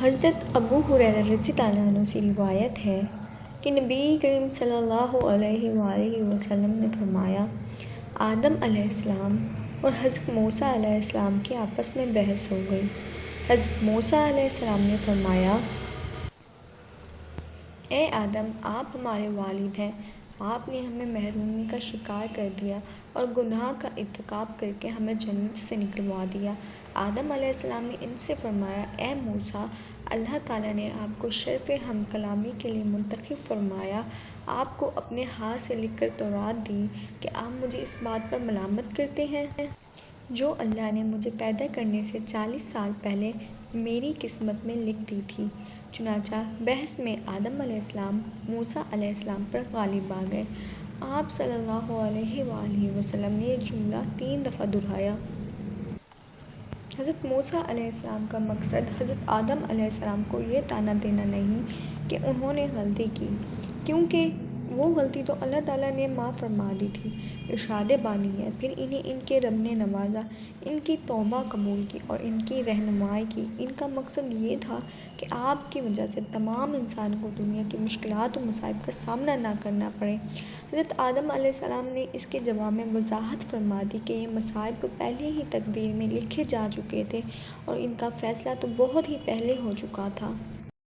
حضرت ابو ہریرہ رضی اللہ عنہ سے روایت ہے کہ نبی کریم صلی اللہ علیہ وآلہ وسلم نے فرمایا، آدم علیہ السلام اور حضرت موسیٰ علیہ السلام کی آپس میں بحث ہو گئی۔ حضرت موسیٰ علیہ السلام نے فرمایا، اے آدم، آپ ہمارے والد ہیں، آپ نے ہمیں محرومی کا شکار کر دیا اور گناہ کا ارتکاب کر کے ہمیں جنت سے نکلوا دیا۔ آدم علیہ السلام نے ان سے فرمایا، اے موسیٰ، اللہ تعالیٰ نے آپ کو شرف ہم کلامی کے لیے منتخب فرمایا، آپ کو اپنے ہاتھ سے لکھ کر تورات دی کہ آپ مجھے اس بات پر ملامت کرتے ہیں جو اللہ نے مجھے پیدا کرنے سے 40 سال پہلے میری قسمت میں لکھ دی تھی۔ چنانچہ بحث میں آدم علیہ السلام موسیٰ علیہ السلام پر غالب آ گئے۔ آپ صلی اللہ علیہ وآلہ وسلم نے یہ جملہ 3 دفعہ دہرایا۔ حضرت موسیٰ علیہ السلام کا مقصد حضرت آدم علیہ السلام کو یہ طعنہ دینا نہیں کہ انہوں نے غلطی کی، کیونکہ وہ غلطی تو اللہ تعالیٰ نے معاف فرما دی تھی۔ ارشاد بانی ہے، پھر انہیں ان کے رب نے نوازا، ان کی توبہ قبول کی اور ان کی رہنمائی کی۔ ان کا مقصد یہ تھا کہ آپ کی وجہ سے تمام انسانوں کو دنیا کی مشکلات و مصائب کا سامنا نہ کرنا پڑے۔ حضرت آدم علیہ السلام نے اس کے جواب میں وضاحت فرما دی کہ یہ مصائب تو پہلے ہی تقدیر میں لکھے جا چکے تھے اور ان کا فیصلہ تو بہت ہی پہلے ہو چکا تھا۔